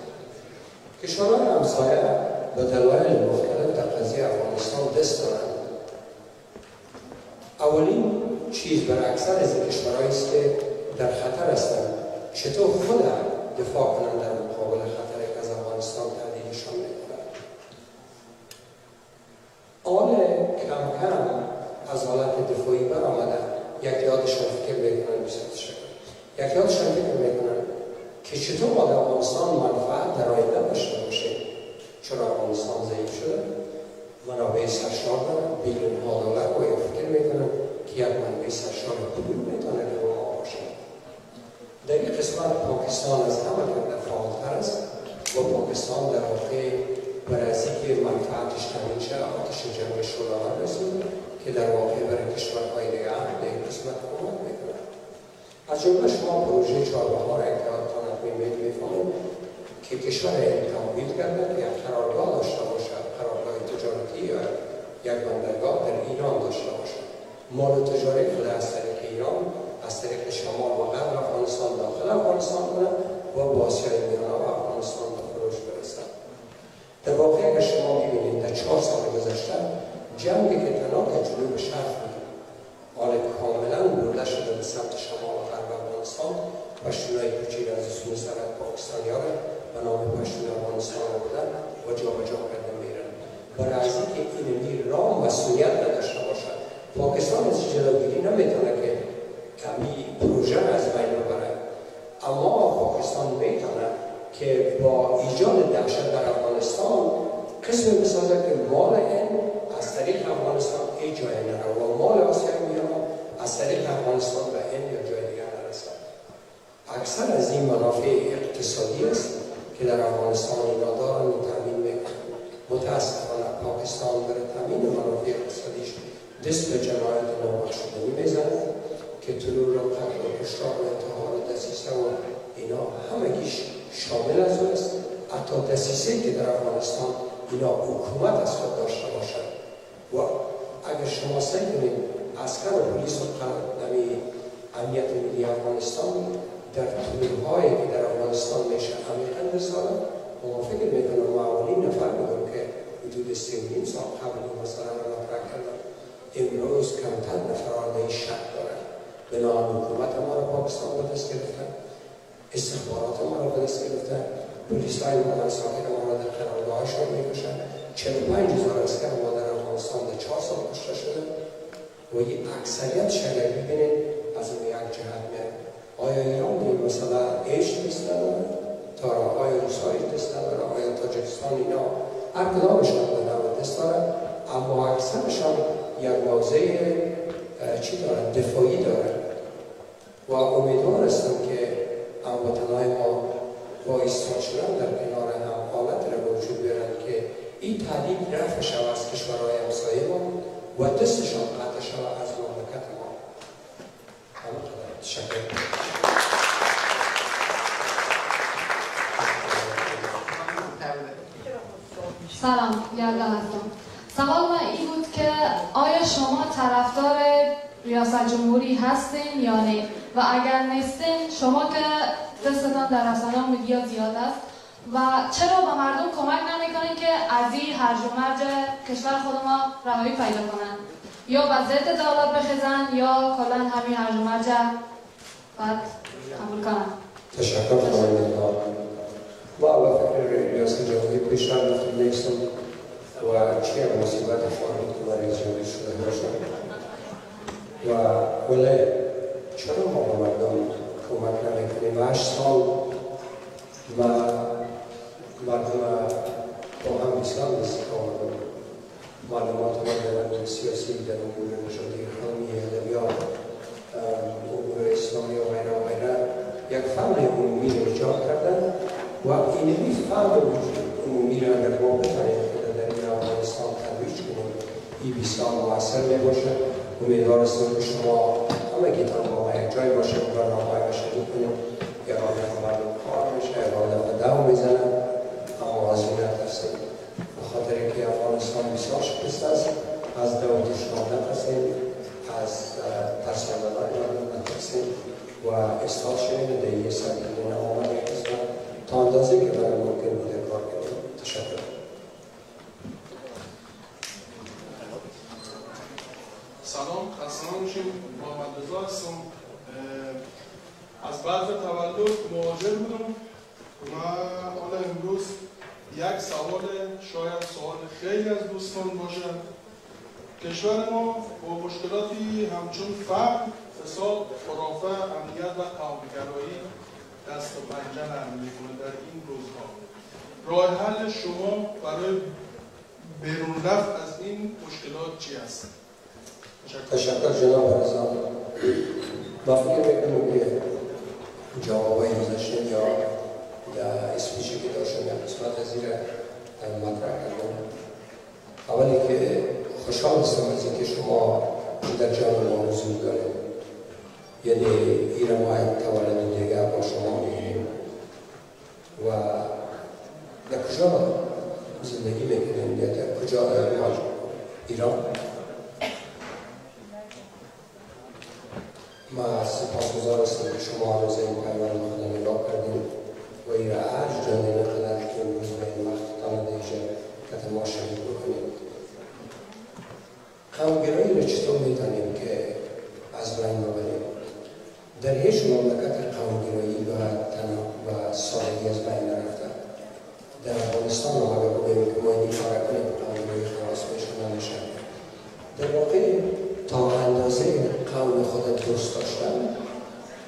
کشورهای همسایه به دلایل مختلف در قضیه افغانستان دست دارند. اولین چیز بر اکثر از این کشورهایی است که در خطر هستند، چطور خود دفاع کنند در مقابل خطری که از افغانستان تهدیدشان می‌کند. آن کم کم از حالت دفاعی برآمده، یک یادشان فکر میکنن یک یادشان فکر میکنن که چطور ما در افغانستان منفعت در آینده داشته باشیم، چرا افغانستان ضعیف شده، منابع سرشار دارن، بیلیون ها دلار و یا فکر میکنن که یک منبع سرشار پول میتونه که ما باشه. در این قسمت پاکستان از همه فعالتر است و پاکستان در واقع برای از اینکه منفعتش تامین شه آتش جنگ شعله‌آور رسونده که در واقع برای کشورهای دیگر در این قسمت کمک میکنه. از جمله شما پروژه 4 بهار اطلاعاتتان میفهمید که کشور تمویل کرده که یک قرارگاه داشته باشه، قرارگاه تجارتی یا یک بندرگاه در ایران داشته باشه. مال تجاری خود از طریق ایران از طریق شمال و غرب افغانستان داخل افغانستان کنه و با آسیای میانه و افغانستان به فروش برسه. در واقع اگر شما ببینید در 4 سال گذشته جنگی که تنها در جنوب شرق حال کاملا برده شده به سمت شمال و غرب افغانستان، پشتونهای کوچیده از سوی سرحد پاکستانی‌ها را به نام پشتون افغانستان آوردن و جابجا کرده میرن. برای از اینکه این راه مسئولیت نداشته باشد، پاکستان از جلوگیری نمیتونه که کمی پروژه از بین ببره، اما پاکستان میتونه که که با ایجاد دهشت در افغانستان قسم بسازه که مال این از طریق افغانستان ای جای نره و مال آسیای ویانا از طریق افغانستان به این یا جای دیگر نرسد. اکثر از این منافع اقتصادی است که در افغانستان اینا دارن و تامین میکنن. متاسفانه پاکستان برای تامین منافع اقتصادیش دست به جنایت نامشروعی میزنه که طلوع را قتل و کشتار و انتحار و دسیسه و اینا همگیش شامل از او است. حتی دسیسه که در افغانستان اینا حکومت از خود داشته باشد و اگر شما سعی کنید عسکر و پلیس و امنیت ملی افغانستان در طلوع‌هایی که در افغانستان میشه عمیقاً بسازن و ما فکر میکنم اولین نفر بودم که حدود 3.5 سال قبل این مسئله را مطرح کردم. امروز کمتر نفران به این شک دارند. بنابراین حکومت ما را پاکستان به دست گرفتن، استخبارات ما را به دست گرفتن، پلیس‌های ما در ساکن ما را در قرارگاهشان میکشند. 45,000 عسکر ما در افغانستان در 4 سال کشته شده و این اکثریت شگر ببینید از اون یک جهت میاد. آیا ایران این مسئله ایش دست نداره؟ آیا روس‌ها دست نداره؟ آیا تاجیکستان اینا هر کدامشان به نوع دست داره؟ اما اکثرشان یک موضع چی دارن؟ دفاعی دارن و امیدوار هستم که هموطنهای ما با ایستاد شدن در کنار هم حالت را به وجود بیارن که این تهدید رفع شود از کشورهای همسایه ما و دستشان قطع شود از مملکت ما. تشکر. سلام، یلدا هستم. سوال من این بود که آیا شما طرفدار ریاست جمهوری هستین یا نه؟ و اگر نیستین شما که دستتان در رسانه و میدیا زیاد است و چرا به مردم کمک نمیکنین که از این هرج و مرج کشور خود ما رهایی پیدا کنن؟ یا به ضد دولت بخیزن یا کلا همین هرج و مرج باید قبول کنن؟ تشکر خانم. ما فکر ریاست جمهوری پیش رفتیم نیستم و چه مصیبت خواهد که برای جمهوری شده باشد و ولی چرا ما به مردم کمک نمیکنیم؟ 8 سال مردم با هم اسلام استفاده معلومات مردم سیاسی در امور نژادی قومی ادبیات امور اسلامی و غیره و غیره یک فهم عمومی را ایجاد کردن و این فهم عمومی را اگر ما بتوانیم در این افغانستان ترویج کنیم این بسیار مؤثر میباشد. امیدوار هستم که شما همگیتان با ما یک جای باشید و برنامه‌های را شریک کنیم. اراده مردم کار میشه، اراده به دو میزنن اما از این نترسیم به خاطر اینکه افغانستان بسیار شکست است. از دو دشمن نترسیم، از ترساندنهای مردم نترسیم و اصلاح شدن دیگه سرگیرین آمده هستن تا اندازه که برای ممکن بوده کار کنیم. تشکر. سلام، خسته نباشید. محمد رضا هستم. از بعد تولد مهاجر بودم و حالا امروز یک سوال، شاید سوال خیلی از دوستان باشه. کشور ما با مشکلاتی همچون فقر، فساد، خرافه، امنیت و قومی‌گرایی دست و پنجه نرم میکنه در این روزها. راه حل شما برای بیرون رفت از این مشکلات چی است؟ تشکر جناب رضا. ما فکر میکنم که جوابای گذاشتن یا اسپیچی که داشتن یا قسمت از این مطرح کردن. اولی که خوشحال هستم از اینکه شما در جامعه ما حضور دارید. یعنی این ما یک تولد دیگر با شما میگیریم و در کجا زندگی میکنیم یا در کجا ایران. ما سپاسگزار هستم که شما روز این پیام خود نگاه کردیم و این را هر جا نمی‌قدر که امروز به این وقتتان دیجه که ما شهید بکنیم. قوم‌گرایی را چطور می‌تونیم که از بین ببریم؟ در هیچ مملکت قوم‌گرایی و سادگی از بین نرفته. در افغانستان ما اگر بگوییم که ما این کار کنیم قوم‌گرایی خلاص میشه نمیشه. در واقع تا اندازه قوم خود دوست داشتن،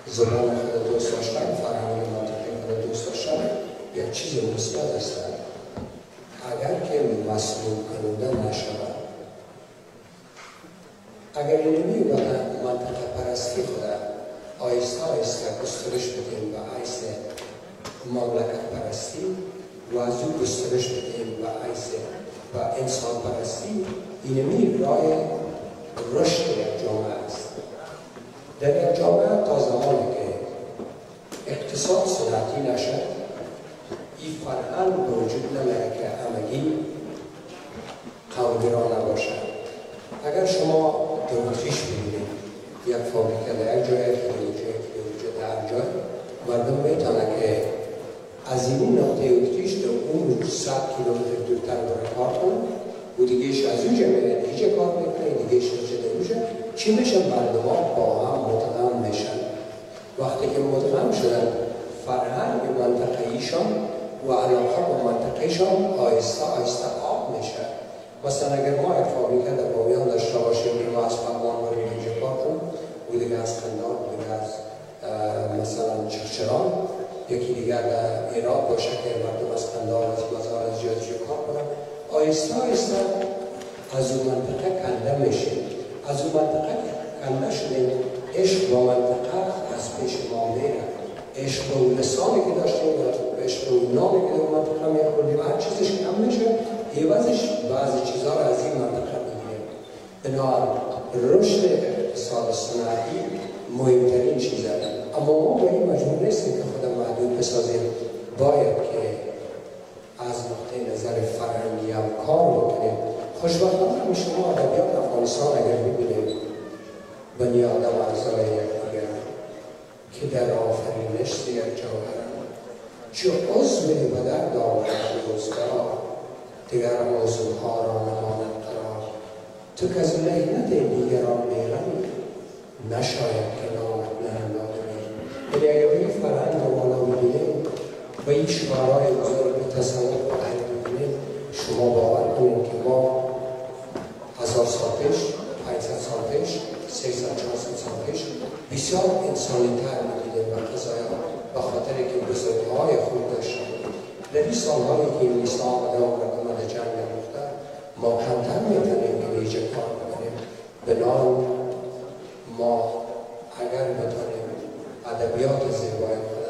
زبان خود دوست داشتن، فرهنگ منطقی خود دوست داشتن یک چیز مثبت هستند اگر که مسئول کننده نشود. اگر اینمی منطقه پرستی خود آیسته آیسته گسترش بدیم و عیس مملکت پرستی و از او گسترش بدیم و عیس و انسان پرستی، اینمی راه رشد یک جامعه است. در یک جامعه تا زمانی که اقتصاد صنعتی نشد، این فرهنگ به وجود نمیاد که همگی قومگرا نباشد. اگر شما در اتریش ببینید یک فابریکه در یک جای در جای مردم میتونه که از این نقطه اتریش در اون 100 کیلومتر دورتر برای کار کنه و دیگهش از اونجا میره دیگه کار میکنه دیگهش در اونجا چی میشه؟ مردم ها با هم متقام میشن. وقتی که متقام شدن فرهنگ منطقه‌ایشان و علاقه با منطقه‌ایشان آیسته آیسته آب میشه. مثلا اگر ما یک فابریکه در بامیان داشته باشیم که ما از پروان بریم اینجا کار کنیم و دیگه از خندان و دیگه از مثلا چرچران، یکی دیگر در ایران باشه که مردم از خندان از مزار از جا کار کنن، آیسته آیسته از اون منطقه کنده میشیم. از اون منطقه کنده شدیم، عشق با منطقه از پیش ما میره. عشق و لسانی که داشتیم و عشق و نامی که در منطقه میخوردیم هر چیزش کم میشه، عوضش بعضی چیزها را از این منطقه میگیریم. بنابراین رشد اقتصاد صنعتی مهمترین چیزه، اما ما با این مجبور نیستیم که خودم محدود بسازیم. باید که از نقطه نظر فرهنگی هم کار بکنیم. خوشبختانه شما ادبیات افغانستان اگر ببینید بنی آدم اعضای یکدیگر که در آفرینش یک جوهرند، چه عضو به در دارد روزگار دیگر موضوعها را نماند قرار. تو که از لحنت دیگران میغمی نشاید که نامت نهندادمی. یعنی اگر این فرهنگ رو بالا ببینیم و این شعارهای بزرگ تصور رو ببینیم، شما باور کنید که ما 1000 سال پیش، 500 سال پیش، 300 400 سال پیش بسیار انسانی‌تر می‌دیدیم و قضایا به خاطر که بزرگ‌های خود داشتیم. در این سال‌هایی که این اسلام آمده و رقمت جنگ نموخته، ما کمتر می‌تونیم که ایجا کار بکنیم. بنابراین ما اگر بتونیم ادبیات زیبای خود،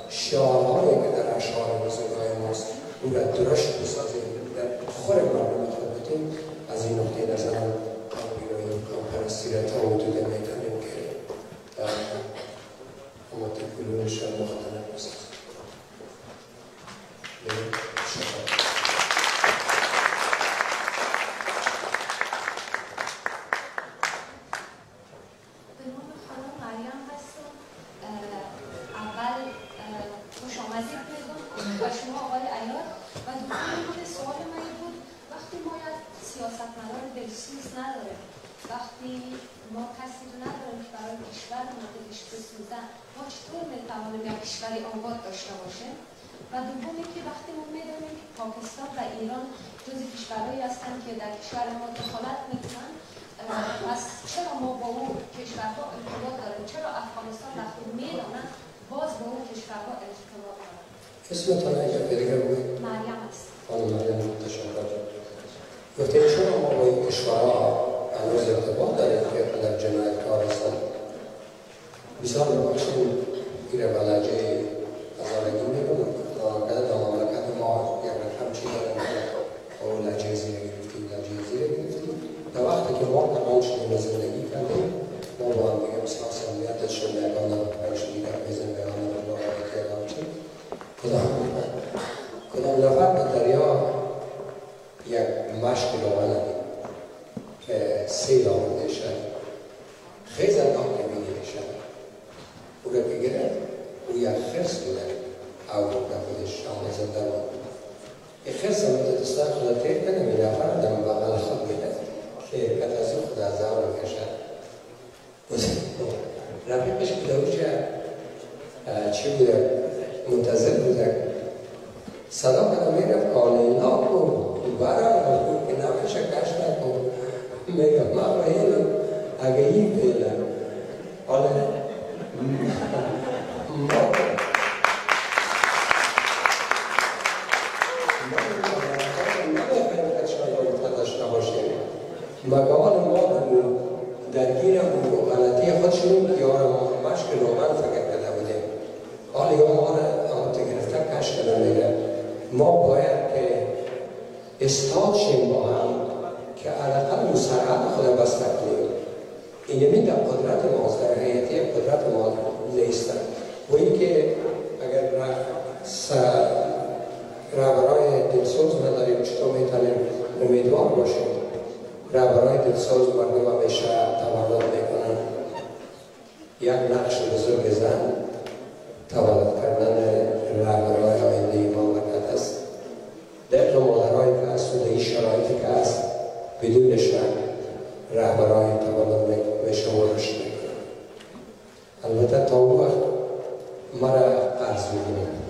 شعارهایی که در اشعار بزرگای ماست او را درشت بسازیم، در خور مردم خود بتیم، از این نقطه نظرم پرستی را تا حدود میتونیم که متکلونش را مختلف بسازیم. و شما آقای عیار و دوستان سوال من بود وقتی ما یک سیاستمدار دلسوز نداریم، وقتی ما کسی رو نداریم که برای کشور ما دلش بسوزن، ما چطور میتوانیم یک کشوری آباد داشته باشیم؟ و دومی که وقتی ما میدونیم که پاکستان و ایران جزو کشورهایی هستند که در کشور ما دخالت میکنن، پس چرا ما با اون کشورها ارتباط داریم؟ چرا افغانستان وقتی میدانند باز با اون کشورها ارتباط داریم؟ اسمتان اگر دیگر بود؟ مریم است. خانم مریم تشکر. گفتیم چرا ما با این کشورها هنوز ارتباط داریم که در جنایتکار هستند. مثال بخشیم این بلجه هزارگی میگم که در مملکت ما یک رقم چی داریم که او لجه زیر گرفتیم در وقتی که ما تمام شدیم زندگی کردیم ما با هم دیگه مثلا سمیتش شد یکانه پنشنی در بیزن بیانه رو با رابطه ادام چید کدام نفر به دریا یک مشک رو بلدیم که سیل آمده شد خیز اندام که میگیره شد او رو بگیره او یک خرس بوده او به خودش آمده زنده بود یک خرس آمده دستان خود تیر کنه می نفر دم بغل خود میده که کتازی خود از زور رو کشد رفیقش که دوچه چی بوده منتظر بوده صدا کنم میرفت آلینا کن برای کن که نمیشه کش نکن میگم ما بایدم اگه این بیدم حالا مگان ما درگیر غلطی خودشون یا مشک روغن فکر کرده بودیم. حالا یا ما را گرفته کش کرده میگه. ما باید که استاد شیم با هم که علاقه مسرحت خود بسته کنیم. اینمی در قدرت ماست، در حیاتی قدرت ما نیستن. و اینکه اگر رهبرای دلسوز نداریم چطور میتونیم امیدوار باشیم؟ رهبرای دلسوز مردم همیشه تولد میکنن. یک نقش بزرگ زن تولد کردن رهبرای آینده مملکت است. در مادرهایی که هست و در این شرایطی که هست بدونشان رهبرای تولد میشمارش میکنن. البته تا اون وقت مرا قرض میگیریم.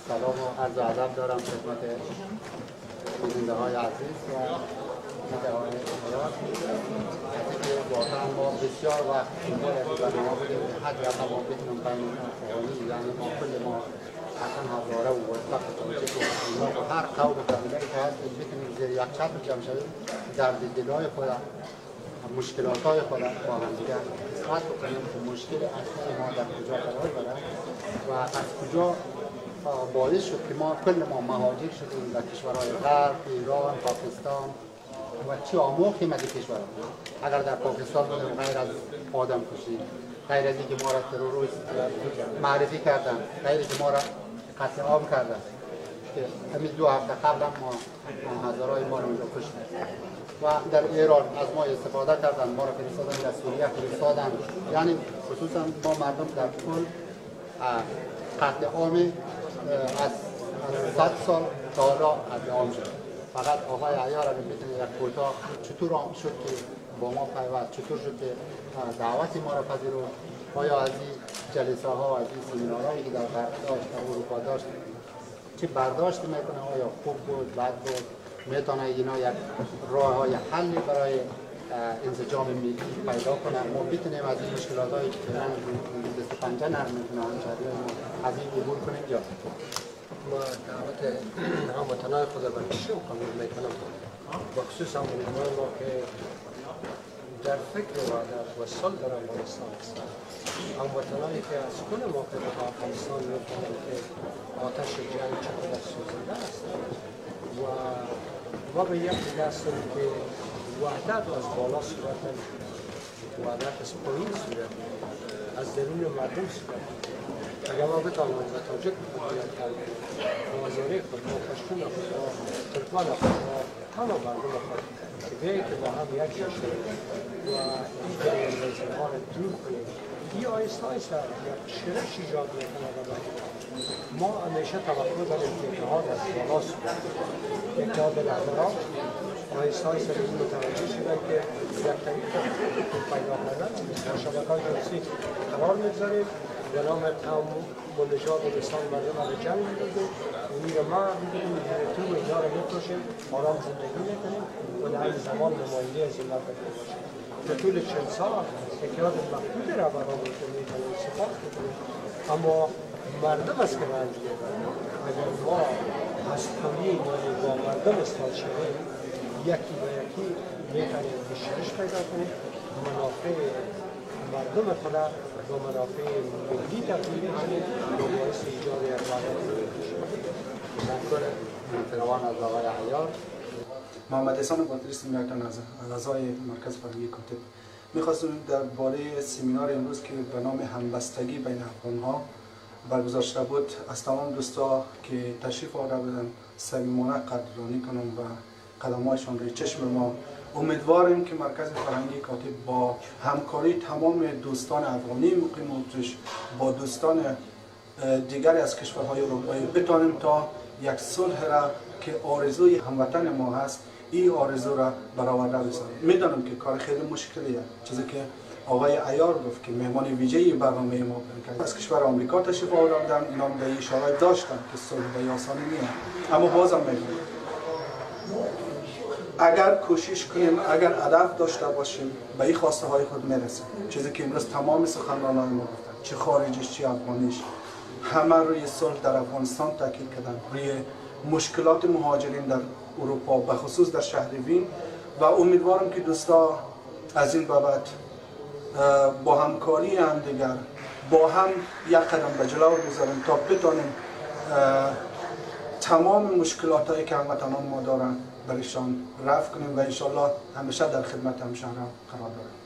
سلام و عرض ادب دارم خدمت بیننده های عزیز و دیده های حیات. از اینکه واقعا ما بسیار وقت برنامه بودیم که حد رقم ما بتونیم بین افغانی یعنی ما کل ما اصلا هزاره و وقت توجه کنیم و هر قوم و قبیله‌ای که هست بتونیم زیر یک چتر جمع شویم درد دلهای خود مشکلات های خود با هم دیگر اثبات بکنیم که مشکل اصلی ما در کجا قرار دارد و از کجا باعث شد که ما کل ما مهاجر شدیم در کشورهای غرب، ایران، پاکستان و چی آموختیم از این کشورها. اگر در پاکستان بودیم غیر از آدم کشی، غیر از اینکه ما را تروریست معرفی کردن، غیر از ما را قتل عام کردن که همین 2 هفته قبل هم ما هزارهای ما را اونجا کشتیم و در ایران از ما استفاده کردن، ما را فرستادن در سوریه فرستادن. یعنی خصوصا با مردم در کل قتل عام از 100 سال تا حالا قتل عام شد. فقط آقای عیار اگر بتونه یک کوتاه چطور شد که با ما پیوست، چطور شد که دعوت ما را پذیرفت، آیا از این جلسه ها از این سمینارهایی که در غرب داشت در اروپا داشت چه برداشت میکنه، آیا خوب بود، بد بود، میتونه اینا یک راه های حلی برای انسجام ملی پیدا کنه، ما بتونیم از این مشکلات هایی که دست پنجه نرم میکنه همشهری از این عبور کنیم. یا ما دعوت هموطنان خود را برکشم قبول میکنم، بخصوص هموطنان ما که در فکر وحدت و صلح در افغانستان هستند، هموطنانی که از کل موقعیت افغانستان میکنند که آتش جنگ چقدر سوزنده است و به یک دیگه هستیم که وحدت از بالا صورت نمیشه، وحدت از پایین صورت از درون مردم صورت. اگر ما بتوانیم و تاجک بکنیم بازاری خود و پشتون خود و ترکمان خود و همه مردم خود که بیایی که با هم یک جاشه و این جریان ها را دور کنیم، این آیسته آیسته یک شرش ایجاد میکنه. ما همیشه توقع داریم که اتحاد از بالا صورت، اتحاد رهبران آیسته آیسته این متوجه شدن که یک طریق پیدا کردن با شبکه‌های جنسی قرار میگذاریم به نام قوم و نژاد و لسان مردم را جمع می‌کنیم و این را ما می‌گیریم تو و اینا را می‌کشیم، آرام زندگی می‌کنیم و در این زمان نماینده از این مملکت باشیم. در طول 40 سال اتحاد محدود رهبران می‌کنیم استفاده می‌کنیم، اما مردم است که رنج می‌برند. اگر ما از کنیم و با مردم استفاده شویم یکی و یکی می‌توانیم گشایش پیدا کنیم، منافع مردم خود با منافع ملی تبدیل کنیم و باعث ایجاد یک وحدت تشکر محترمان از آقای عیار. محمد احسان باتریست می‌کنم از اعضای مرکز فرهنگی کاتب. می‌خواستم درباره سمینار امروز که به نام همبستگی بین افغان‌ها برگزار شده بود از تمام دوستا که تشریف آورده بودن صمیمانه قدردانی کنم و قدم‌هایشان روی چشم ما. امیدواریم که مرکز فرهنگی کاتب با همکاری تمام دوستان افغانی مقیم با دوستان دیگری از کشورهای اروپایی بتوانیم تا یک صلح را که آرزوی هموطن ما هست این آرزو را برآورده بسازیم. میدانم که کار خیلی مشکلیه، چیزی که آقای عیار گفت که مهمان ویژه‌ای برنامه ما بود. از کشور آمریکا تشریف آوردن، اینا به این اشاره داشتن که صلح به آسانی نیست، اما بازم میگم اگر کوشش کنیم، اگر هدف داشته باشیم به این خواسته های خود میرسیم. چیزی که امروز تمام سخنرانان ما گفتن، چه خارجیش چه افغانیش، همه روی صلح در افغانستان تاکید کردن، روی مشکلات مهاجرین در اروپا به خصوص در شهر وین و امیدوارم که دوستا از این بابت با همکاری هم دیگر با هم یک قدم به جلو بگذاریم تا بتانیم تمام مشکلات هایی که هموطنان ما دارن برایشان رفع کنیم و انشالله همیشه در خدمت همشهران قرار داریم.